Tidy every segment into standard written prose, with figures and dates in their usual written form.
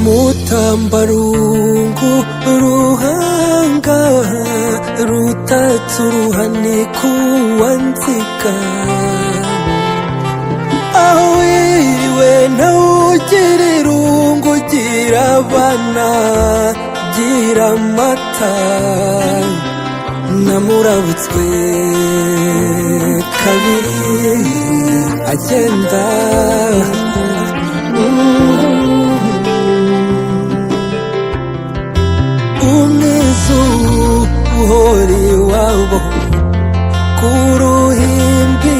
mutambarungu ruhanga rutatse uruhaniku wanzika aho wiriwe ntawugira irungu gira abana gira amata namurabutswe kabiri agenda umwizu uhora iwabo ku ruhimbi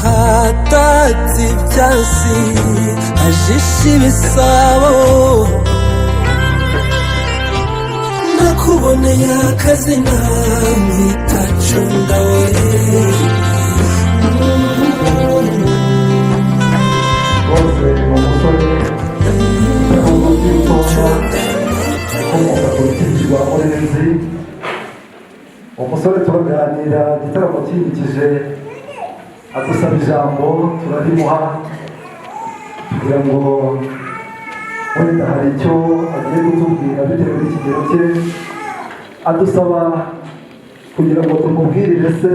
ahatatse ibyasi ajisha ibisabo nakuboneye akazina mwita cunda we bose umusore ukomoka ku rukingi rwa Murenzi. Umusore turaganira igitaramo cyimikije adusaba ijambo turarimuha kugira ngo wenda hari icyo agiye kutubwira bitewe n'ikigero cye, adusaba kugira ngo tumubwirire se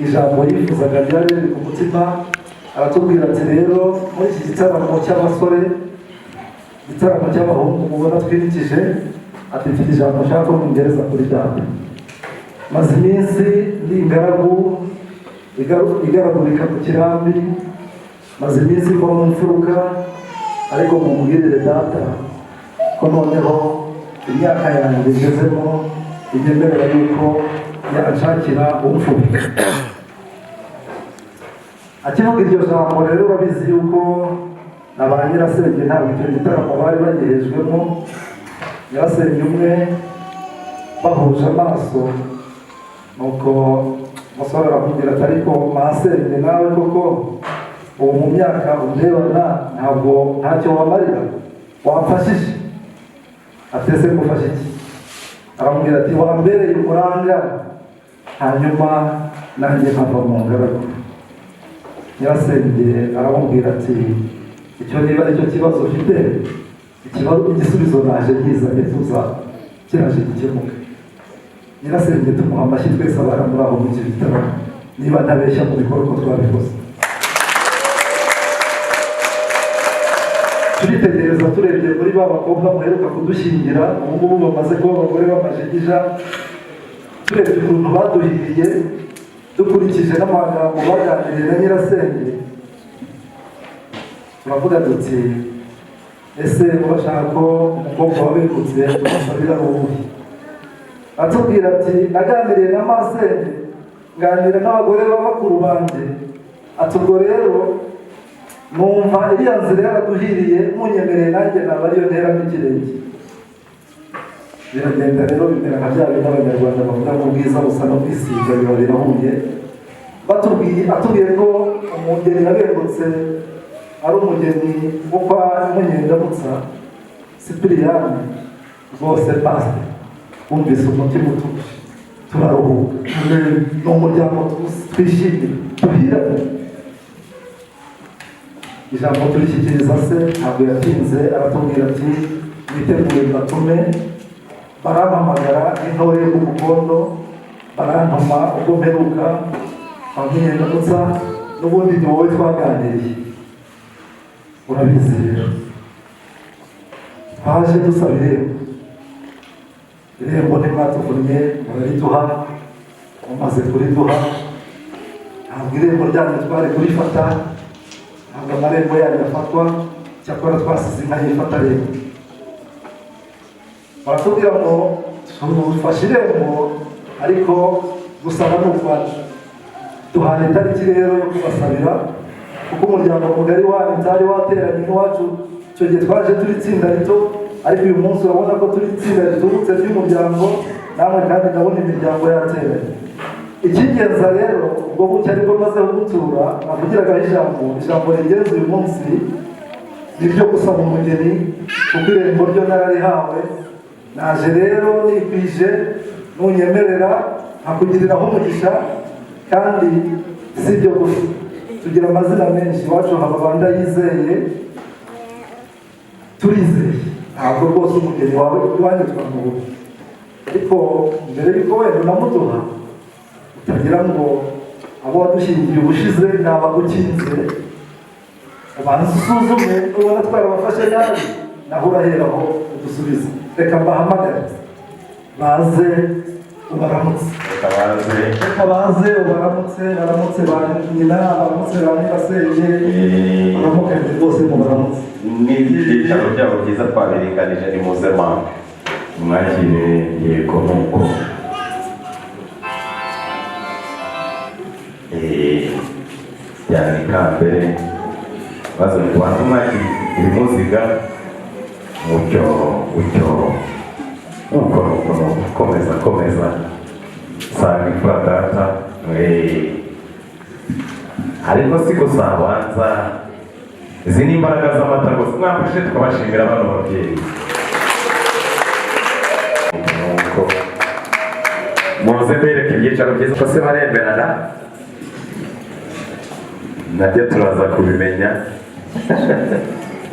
ijambo yifuzaga ryari riri ku mutima. Aratubwira ati rero muri iki gitaramo cy'abasore, igitaramo cy'abahungu mubona twimikije, ati mfite ijambo nshaka ko mungereza kuri data. Maze iminsi ndi ingaragu igaragurika ku kirambi, maze iminsi ko mu mfuruka, ariko mumubwirire data ko noneho imyaka yanjye ngezemo igenderera yuko yanshakira umfura. Akivuga iryo jambo rero urabizi yuko na ba nyirasenge ntabwo icyo gitaramo bari bagihejwemo. Nyirasenge umwe bahuje amaso, nuko umusore aramubwira ati ariko masenge nawe koko ubu mu myaka undebana ntabwo ntacyo wamarira wamfashije. Atese gufasha iki? Aramubwira ati wambereye umuranga hanyuma nanjye nkava mu ngaragu. Nyirasenge aramubwira ati icyo niba aricyo kibazo ufite, igisubizo naje nkizanye tuza kiraje gikemuka. Nyirasenge tumuha amashyi twese abana muri aho mu gitaramo, niba ntabeshya mu bikorwa twabikoze. Turitegereza turebye muri ba bakobwa muheruka kudushyingira, ubu ngubu bamaze kuba abagore b'amajigija, turebye ukuntu baduhiriye dukurikije n'amagambo baganiriye na nyirasenge, turavuga duti ese urashaka ko umukobwa wabikutse tumusabira ubuhe? Atubwira ati naganiriye na masenge, nganira n'abagore b'abakuru banjye, ati ubwo rero numva iriya nzira yaraduhiriye, munyemereye nanjye naba ariyo nteramo ikirenge. Biragenda rero bimera nka bya bindi abanyarwanda bavuga ngo ubwiza busa no kwisiga biba birahuye. Atubwiye ko umugeni yabengutse ari umugeni wo kwa Munyendamutsa Sipiriyani, rwose pasite wumvise umutima utuje, turaruhuka, ni umuryango twishimye duhirane. Ijambo turishyikiriza se ntabwo yatinze, aratubwira ati mwitegure mbatume. Barampamagara intore yo ku mukondo, barantuma ubwo mperuka Munyendamutsa, n'ubundi ni wowe twaganiriye. Urabizi rero twaje dusaba irembo ntimwatuvunnye murariduha, mumaze kuriduha ntabwo irembo ryanyu twari kurifata, ntabwo amarembo yanyu afatwa, cyakora twasize inka yifata rero. Baratubwira ngo tufashe irembo, ariko gusaba ni ukwacu. Duhana itariki rero yo kubasabira, kuko umuryango mugari wanyu utari wateranye iwacu. Icyo gihe twaje turi itsinda rito, ariko uyu munsi urabona ko turi itsinda ritubutse ry'umuryango, namwe kandi ndabona imiryango yateranye. Icy'ingenzi rero ubwo bucya ariko maze gutura, navugiragaho ijambo rigenza uyu munsi ni ryo gusaba umugeni, kuko irembo ryo nararihawe. Naje rero nikwije, nunyemerera nkakugiriraho umugisha, kandi si ibyo gusa tugira amazina menshi iwacu haba banda yizeye turizeye ntabwo rwose umugeni wawe iwanyu twamubuze ariko mbere y'uko wenda unamuduha utagira ngo abo wadushyingiye ubushize ni abagukinze ubanza usuzume ubona twarabafashe nabi naho uraheraho udusubize reka mbahamagare baze ubaramutse reka baze ubaramutse baramutse ba nyina baramutse ba nyirasenge baramukanye rwose mubaramutse n'ibyicaro byabo byiza twabiringanije ni mpuzamahanga mwakire yego nuko cyane ikambere maze mubanza mwakire ibimuziga mucyo komeza sanga imfura data ariko si gusa abanza izi ni imbaraga z'amata gusa mwafashe tukabashimira bano babyeyi nuko muze bereke ibyicaro byiza ko se baremerana nabyo turaza kubimenya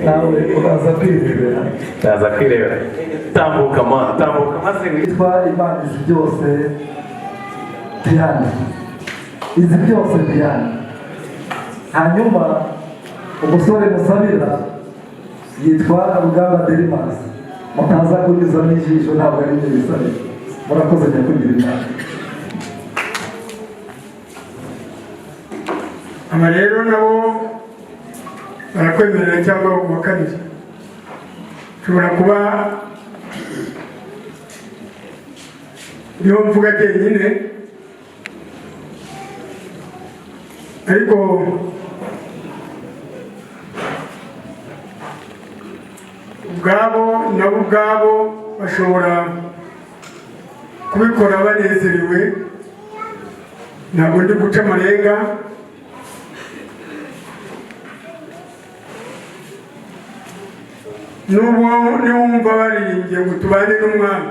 nawe uraza kwirebera tambuka maze witwa Imana izi byose Diane izi byose Diane hanyuma umusore musabira yitwa Rugamba Derimas mutaza kunyuzamo ijisho ntabwo ari ibyo bisabira murakoze nyakugira Imana aba rero nabo barakwemerera cyangwa kubakanira ushobora kuba niho mvuga jyenyine ariko nabo ubwabo bashobora kubikora banezerewe ntabwo ndi guca amarenga niwumva baririmbye ngo tubane n'umwami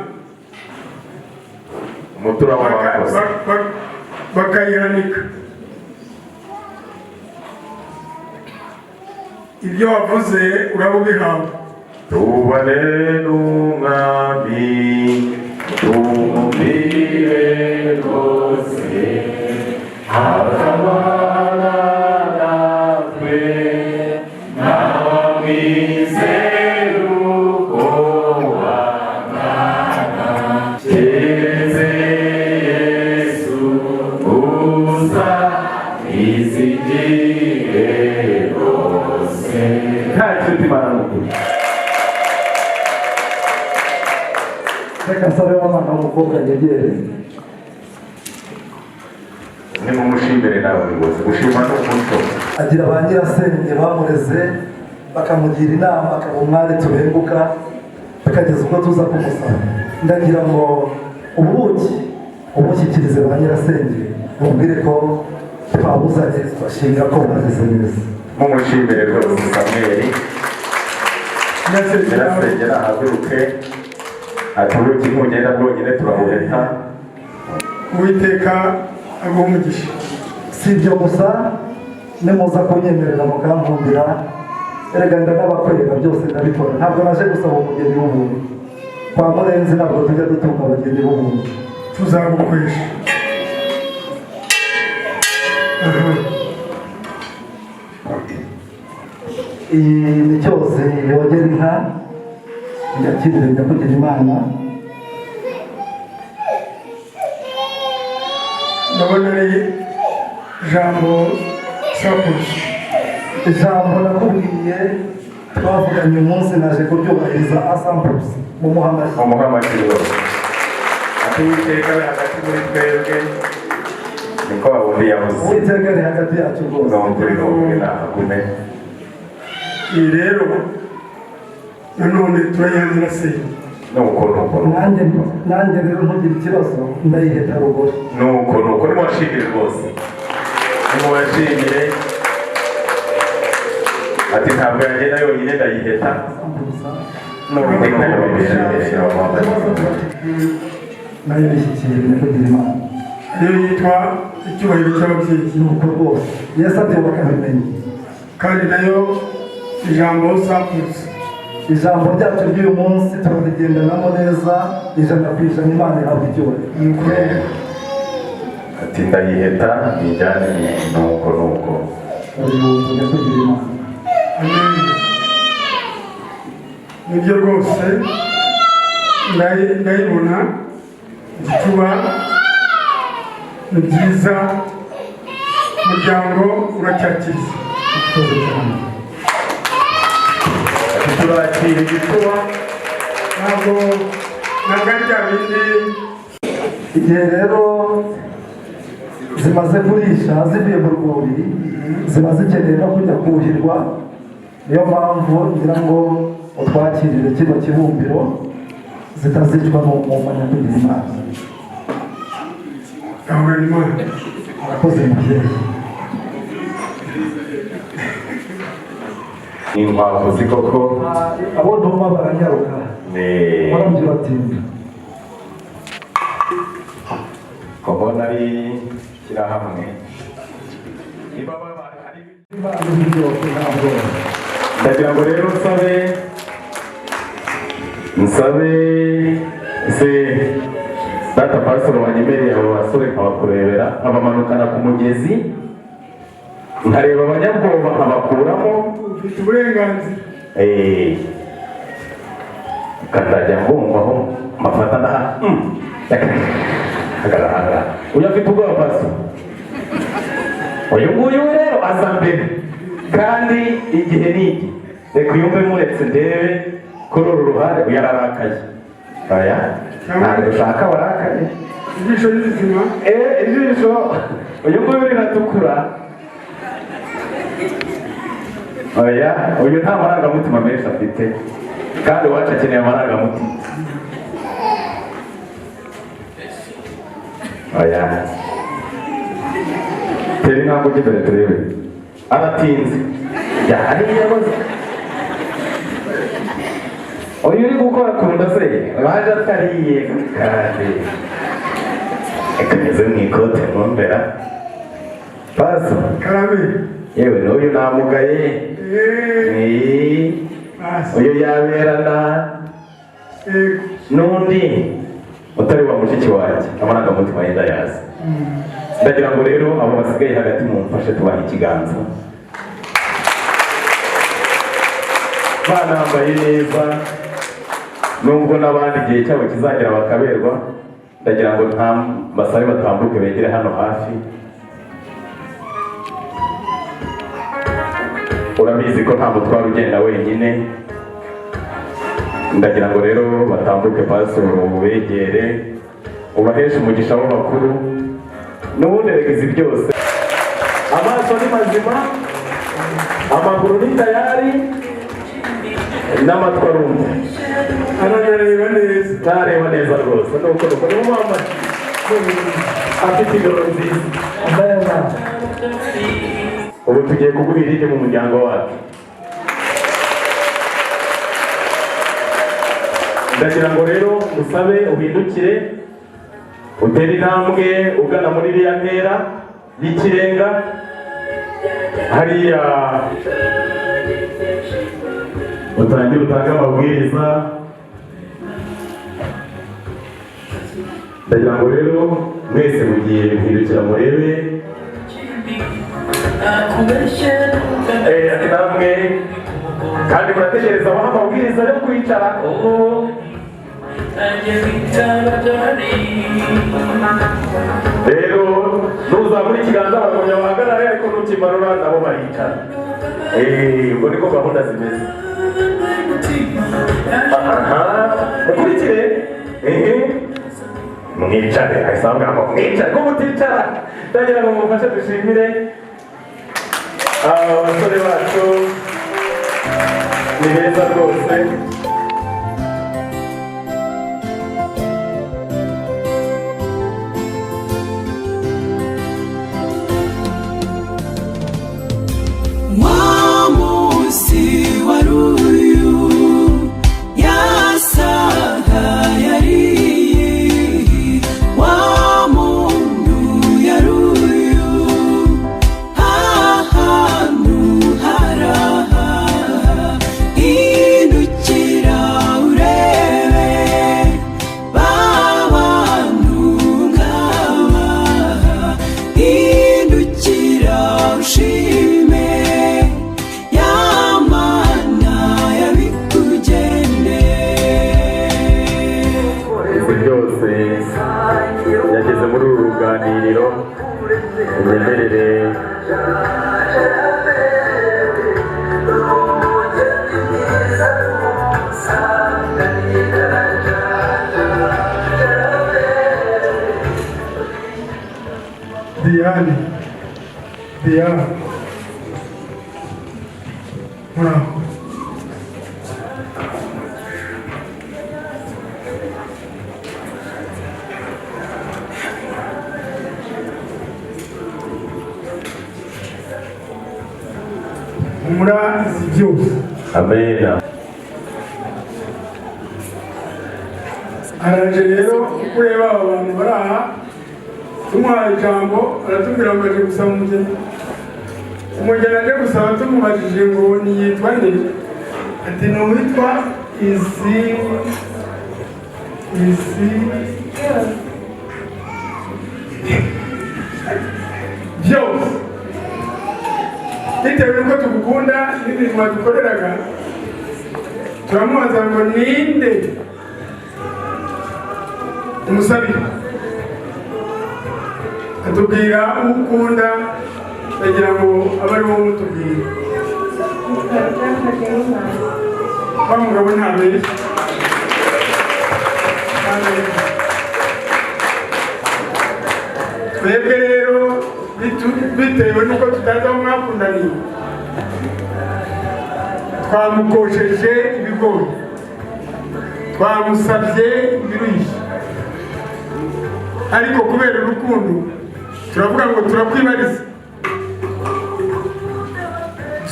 umutura w'abakozi bakayihanika ibyo wavuze uraba ubihawe tubane n'umwami tumubwire rwose akamana natwe n'abamwizera uko wangana keretse Yesu uza izigire rwose nta nshuti imana n'ukuri reka nsabe w'amana w'umukobwa yegere nimumushimire nawe rwose gushima ni umuco agira ba nyirasenge bamureze bakamugira inama akaba umwari tubenguka tukageza ubwo tuza kumusaba ndagira ngo umushyikirize ba nyirasenge mubwire ko twabuzanye twashimira ko mwagize neza mumushimire rwose Samweli nyirasenge nahaguruke aturuke nkugenda bwonyine turabuheta uwiteka aguha umugisha si ibyo gusa nimuza kunyemerera mukankundira erega n'abakorera byose ndabikora ntabwo naje gusaba umugeni w'ubuntu kwa Murenzi ntabwo tujya dutunga abageni b'ubuntu tuzagukoresha iyi ni cyose yogera inka yakirire nyakugira Imana ndabona ari ijambo sakuzi ijambo nakubwiye twavuganye umunsi naje kuryubahiriza asambuzi mu umuhamagiro ati Uwiteka ari hagati muri twebwe niko wabundi yavuze Uwiteka ari hagati yacu rwose n'ukuri nahagume iyi rero nanone turayihanira se nuko nanjye rero ntugire ikibazo ndayiheta ruguru nuko nimubashimire rwose nimubashimire ati ntabwo yagenda yonyine ndayiheta n'uwiteka yabishimire nayo bishyikiye nyakugira Imana iyo yitwa icyubahiro cy'ababyeyi nuko rwose yesu abyo bakabimenya kandi nayo ijambo saputse ijambo ryacu ry'uyu munsi turarigendanamo neza ijana ku ijana imana ihabwa icyubahiro nuko ati ndayiheta ijyane nuko uyu tujya tugira imana amen nibyo rwose ndayibona igituba ni byiza umuryango uracyakiriza ikoze cyane turakira igituba ntabwo ari bya bindi igihe rero zimaze kurisha zivuye mu rwuri ziba zikeneye no kujya kuhirwa niyo mpamvu ngira ngo utwakirire kino kibumbiro zitazicwa mu mwanya kugira imana gahora imana arakoze mubyeyi inkwavu zikoko abo nduma baranyaruka barambye batinda kubona ari shyirahamwe imana izi byose ntabwo ndagira ngo rero nsabe se data pastor wanyemereye abo basore nkabakurebera nkabamanukana ku mugezi nkareba abanyabwoba nkabakuramo ufite uburenganzira kazajya mbumvaho mafata na agarahanga uyu afite ubwoba paso uyu nguyu rero aza mbere kandi igihe ni iki reka uyumve muretse ndebe kuri uru ruhande uyu ararakaye aya ntabwo ushaka warakaye ijisho rizima ijisho uyu nguyu riratukura oya uyu nta marangamutima menshi afite kandi uwacu akeneye amarangamutima oya tera intambwe ujya imbere turebe aratinze yariye yaboze uyu uri gukora ku nda se waje atariye kandi kameze mu ikote ntumbera paso karame yewe n'uyu namugaye uyu yaberana n'undi utari wa mushiki wanjye amarangamutima yenda yazi ndagira ngo rero abo basigaye hagati mumfashe tubaha ikiganza banambaye neza nubwo n'abandi igihe cyabo kizagera bakaberwa ndagira ngo nta basabe batambuke begere hano hafi urabizi ko nta mutwaro ugenda wenyine ndagira ngo rero batambuke pasoro ubegere ubaheshe umugisha w'abakuru n'ubundi regizi byose amaso ni mazima amaguru ni tayari n'amatwi arumva arareba neza ntareba neza rwose nuko niyo mpamvu afite indoro nziza ubu tugiye kuguha irindi mu muryango wacu ndagira ngo rero usabe uhindukire utere intambwe ugana muri iriya ntera y'ikirenga hariya utangire utange amabwiriza ndagira ngo rero mwese mugiye guhindukira murebe ati namwe kandi murategereza abaha amabwiriza yo kwicara rero nuzamura ikiganza bagumya bahagarare ariko nukimanura nabo baricara ubwo niko gahunda zimeze mukurikire mwicare ahisanga ngo mwicare ko muticara ndagira ngo mufashe dushimire abasore bacu ni beza rwose Yaruyu muraho humura izi byose. Amena. araje rero uko ureba aba bantu bari aha tumuhaye ijambo aratubwira ngo aje gusaba umugeni. Umugeni aje gusaba tumubajije ngo niyitwa nde, ati ni uwitwa izi byose. Bitewe n'uko tugukunda n'ibintu wadukoreraga, turamubaza ngo ninde umusabira. Atubwira uwo ukunda, agira ngo abe ari wowe umutubwira. Wa mugabo ntabeshya. Twebwe rero bitewe n'uko tutazi aho mwakundaniye, twamukosheje ibigori, twamusabye ibirushya, ariko kubera urukundo turavuga ngo turakwibariza.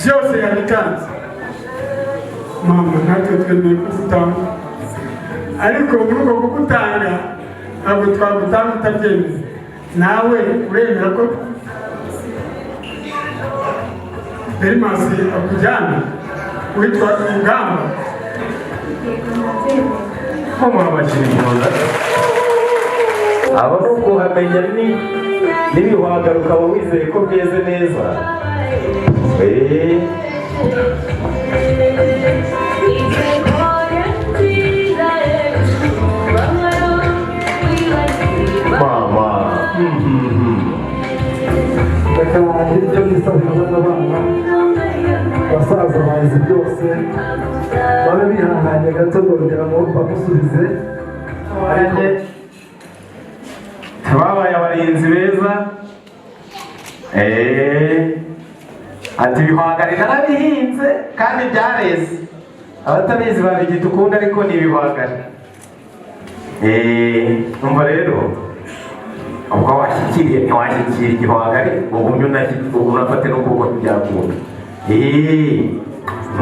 Byose yabitanze mama, natwe twemeye kugutanga, ariko muri uko kugutanga ntabwo twagutanga utabyemeye. Nawe uremera ko Derimasi akujyana witwa Rugamba? Koma abashimira abo nuko hamenya n'ibihwagaruka abo wizeye ko byeze neza. Mama. reka nanjye icyo nisabira n'abana basaza bazi byose babe bihanganye gato bongera ngo bamusubize. Babaye abarinzi beza. Ati ibihwagari narabihinze kandi byareze. Abatabizi babigita ukundi ariko ni ibihwagari. Numva rero ubwo washyikiriye ntiwashyikira igihwagari ubu unafate n'ukuboko ntibyakunda.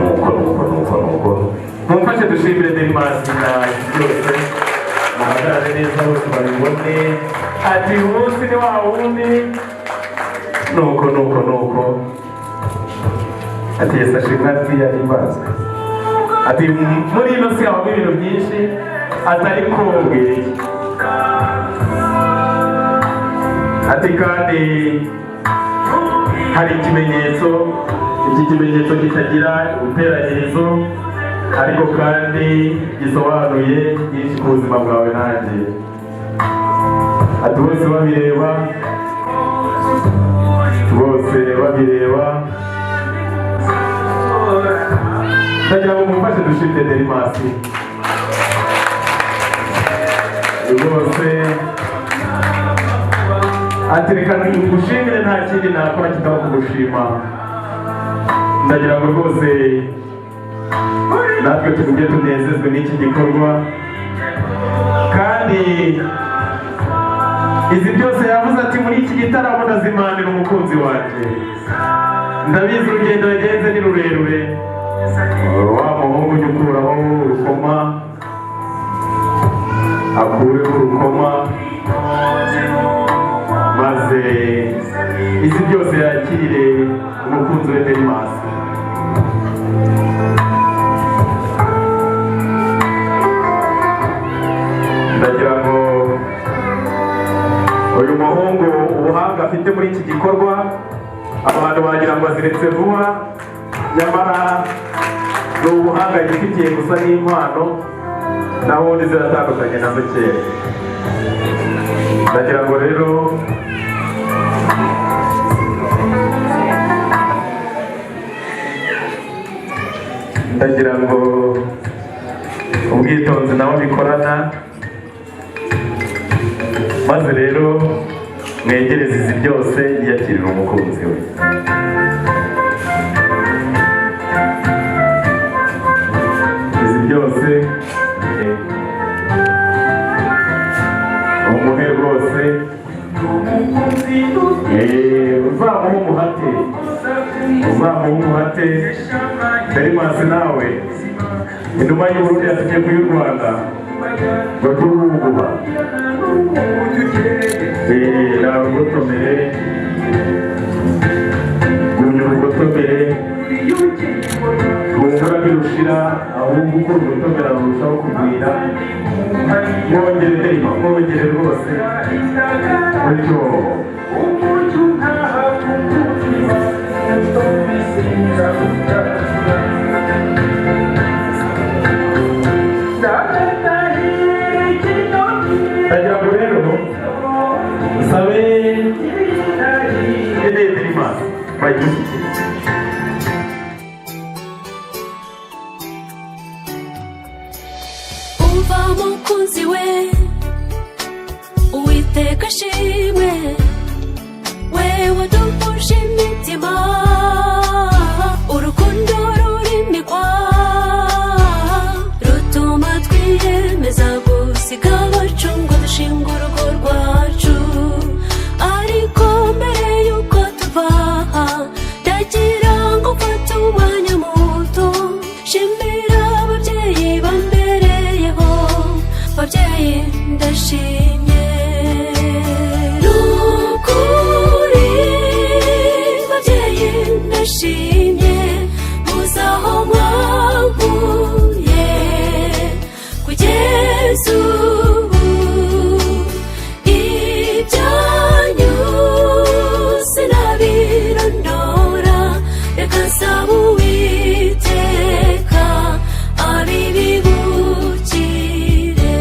Nuko mumfashe dushimire Derimasi na byose muhagarare neza bose babibone. Ati umunsi ni wa wundi. Nuko ati Yesu ashimwe, ati yahimbazwe. Ati muri ino si habamo ibintu byinshi atari kubwira. Ati kandi hari ikimenyetso, iki kimenyetso kitagira ubuteranyirizo ariko kandi gisobanuye byinshi ku buzima bwawe nanjye. Ati bose babireba ndagira ngo mumfashe dushimire Derimasi rwose. Ati reka ngushimire, nta kindi nakora kitaba kugushima. Ndagira ngo rwose natwe tujye tunezezwe n'iki gikorwa, kandi izi byose yavuze ati muri iki gitaramo ndazimanira umukunzi wanjye. Ndabizi urugendo yagenze ni rurerure. Wa muhungu ujya ukuraho urukoma, akureho urukoma, maze izi byose yakire umukunzi we Derimasi. Ndagira ngo uyu muhungu ubuhanga afite muri iki gikorwa abantu bagira ngo aziretse vuba, nyamara ni ubuhanga yifitiye gusa n'impano naho undi ziratandukanye nazo kera. Ndagira ngo rero ubwitonzi nawe bikorana, maze rero mwegereze izi byose yiyakirira umukunzi we. umuhate Darimasi nawe inuma y'Uburundi yatumye ku y'u Rwanda bakubuguha nawe ugotomere gumya ugotomere gumvura birushira ahubwo uko ugotomera rurushaho kugwira mwongere rwose bityo ndagira ngo rero usabe Darimasi bayigushyikire umva mukunzi we Uwiteka ashimwe wewe duhuje imitima urukundo rurimikwa rutuma twiyemeza gusiga abacu ngo dushinga urugo rwacu ariko mbere yuko tuva ndagira ngo mfate umwanya muto shimira ababyeyi bambereyeho babyeyi ndashimye nukuri babyeyi ndashimye muzaho mwankuye kugeza ubu ibyanyu sinabirondora reka nsaba Uwiteka abibibukire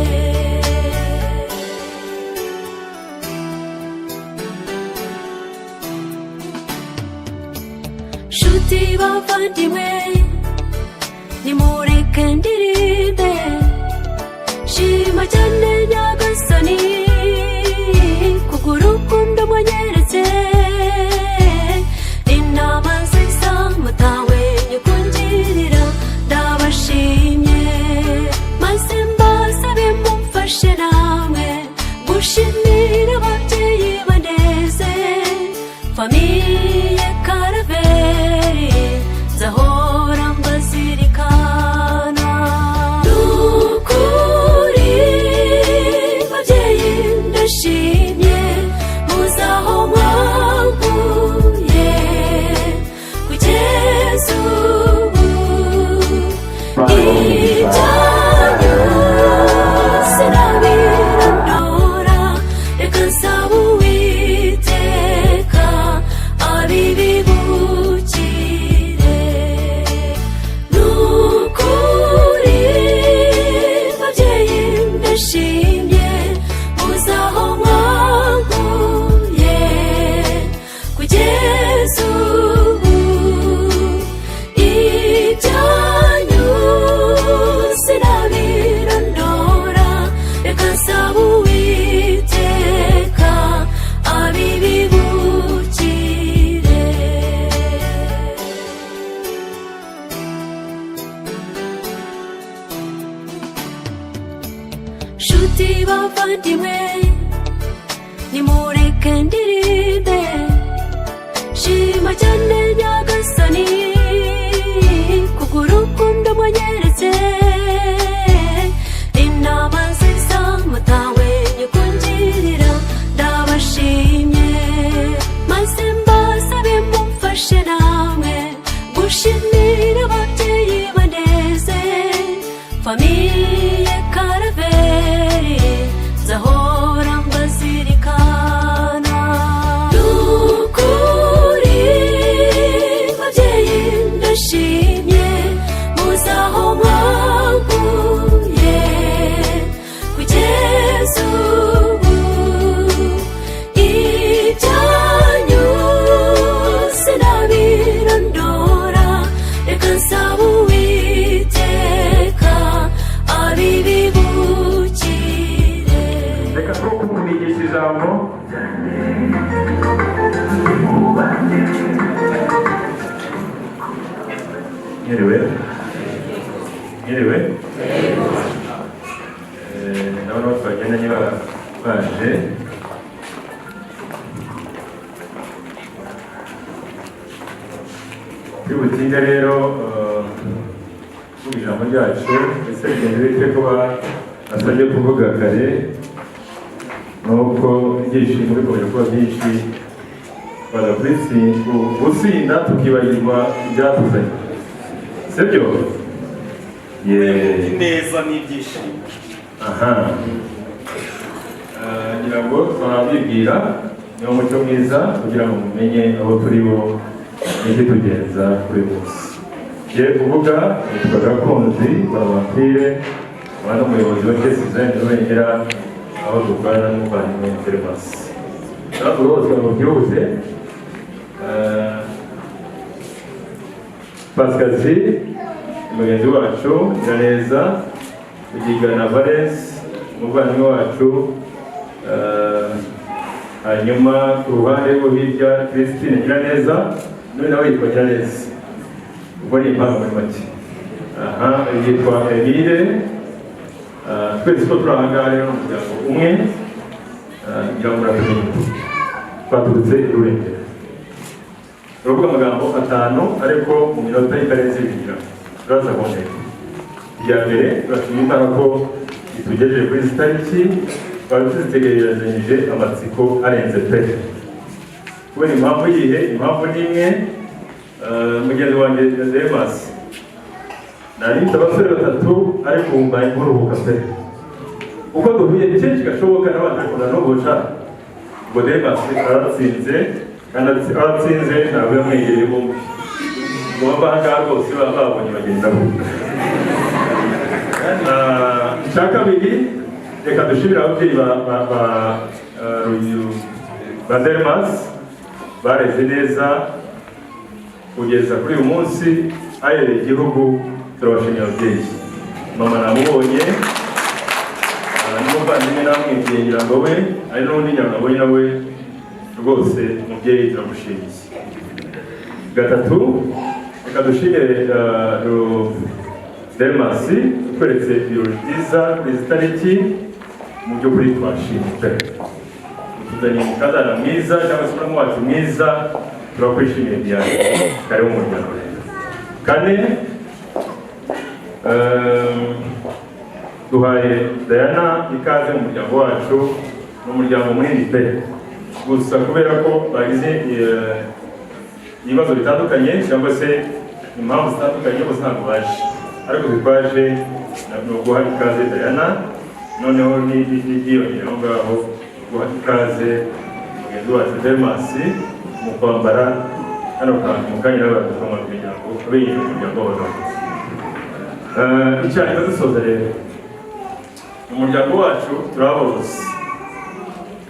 nshuti bavandimwe nimureke ndirimbe shima cyane Nyagasani kubw'urukundo mwanyeretse inama nziza mutahwemye kungirira ndabashimye maze mbasabe mumfashe namwe gushimira ababyeyi baneze famiye Karaveri nzahora mbazirikana nukuri babyeyi ndashimye muzaho mwankuye kugeza ubu ibyanyu sinabirondora reka nsaba Uwiteka abibibukire nukuri babyeyi ndashimye muzaho mwankuye kugeza ubu ibyanyu sinabirondora reka nsaba Uwiteka abibibukire nshuti bavandimwe nimureke ndirimbe shima cyane Nyagasani kubw'urukundo mwanyeretse inama nziza mutahwemye kungirira ndabashimye maze mbasabe mumfashe namwe gushimira ababyeyi baneze famiye Karaveri nzahora mbazirikana nukuri babyeyi ndashimye muzaho mwankuye kugeza ubu ibyanyu sinabirondora reka nsaba Uwiteka abibibukire reka two kumuhigisha ijambo Mwiriwe ndabona bose bagendanye baje butinde rero mu ijambo ryacu ese bigenda bite kuba asabye kuvuga kare nuko ibyishimo bikomeje kuba byinshi baza gusinda tukibagirwa ibyatuzanye sibyo neza n'ibyishimo aha ngira ngo twabibwira niwo muco mwiza kugira ngo mumenye aho turi bo n'iki tugenza kuri munsi je kuvuga nitwa Gakunzi Bonaventure mwana umuyobozi wa Kesizeni Rubengera aho dukorana n'umuvandimwe Termas ntabwo rwose mu byihuse Pasikazi mugenzi wacu Nyiraneza Ugigana Valens umuvandimwe wacu hanyuma ku ruhande rwo hirya Christine Nyiraneza none nawe yitwa Nyiraneza ubwo ni impamvu muri make aha yitwa Emile twese ko turi ahangaha rero umuryango umwe ngira ngo muramenye twaturutse Rurengera turavuga amagambo atanu ariko mu minota itarenze ibiri turaza kongera iya mbere turashima Imana ko itugejeje kuri izi tariki twari tuzitegerezanyije amatsiko arenze pe kubera impamvu yihe impamvu ni imwe mugenzi wanjye Demas nari mfite abasore batatu ariko wumva inkuruhuka pe uko duhuye kenshi gashoboka n'abandi bakunda no guca ngo Demas aratsinze kandi aratsinze ntabwo yamwegereye bombi ngo bava ahangaha rwose baba babonye bagenda bo icya kabiri reka dushimire ababyeyi ba Demas bareze neza kugeza kuri uyu munsi ahereye igihugu turabashimira ababyeyi mama namubonye n'umuvandimwe namwibwiye ngira ngo we ari n'undi ngira ngo nawe rwose umubyeyi turamushimiye gatatu reka dushimire Demas utweretse ibirori byiza kuri izi tariki mu by'ukuri twashimye pe utuzaniye umukazana mwiza cyangwa se umwana wacu mwiza turakwishimiye byane kare w'umuryango kane duhaye Diana ikaze mu muryango wacu n'umuryango munini pe gusa kubera ko bagize ibibazo bitandukanye cyangwa se impamvu zitandukanye bose ntabwo baje ariko twaje no guha ikaze Diana noneho n'iyongera aho ngaho guha ikaze mugenzi wacu Demas mu kwambara hano kantu mu kanya n'abantu kugira ngo abenye umuryango w'abantu icyaha dusoza rero umuryango wacu turaborozi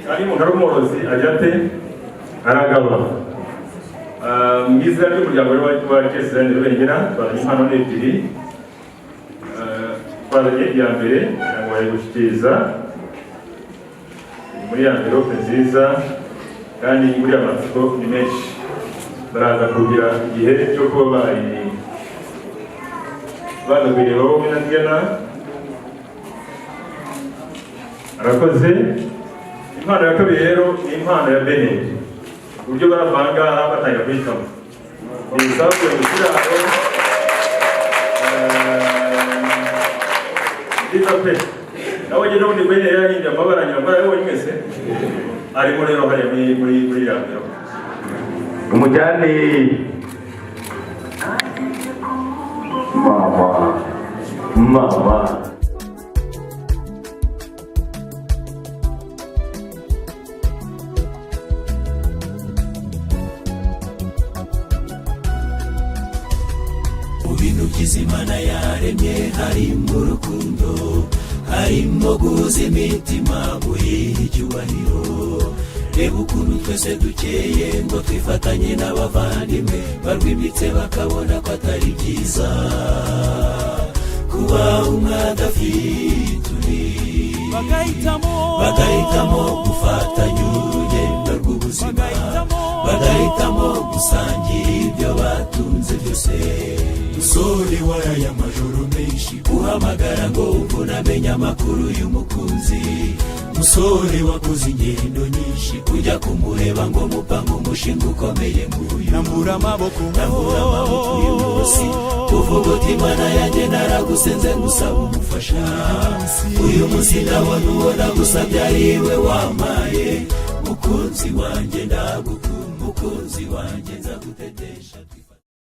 kandi umuntu ari umworozi agira ate aragaba mu izina ry'umuryango wa Kesizeni Rubengera twazanye impano n'ebyiri twazanye iya mbere kugira ngo bari gushyikiriza muri ya mverope nziza kandi muri aya matsiko ni menshi baraza kugira igihe cyo kuba bagabiriye wowe na Diana arakoze impano ya kabiri rero ni impano ya Beneri uburyo baravangaha batangira kuyitamo ni ibisabuye mu kiraro byiza pe nawe njye n'ubundi Beneri yahinduye amabara nyamara yabonye mwese arimo rero hariya muri ya mbere umujyane mama mu bintu byiza Imana yaremye harimo urukundo harimo guhuza imitima muyiha icyubahiro reba ukuntu twese dukeye ngo twifatanye n'abavandimwe barwimbitse bakabona ko atari byiza kuba umwe adafite undi bagahitamo gufatanya urugendo rw'ubuzima bagahitamo gusangira ibyo batunze byose musore waraye amajoro menshi uhamagara ngo umvune amenye amakuru y'umukunzi, musore wakoze ingendo nyinshi ujya kumureba ngo mupange umushinga ukomeye nk'uyu. Nambura amaboko uyu munsi uvuga uti Mana yanjye naragusenze ngusaba umufasha, uyu munsi ndabona uwo nagusabye ariwe wampaye. Mukunzi wanjye ndagukunda, mukunzi wanjye nzagutetesha.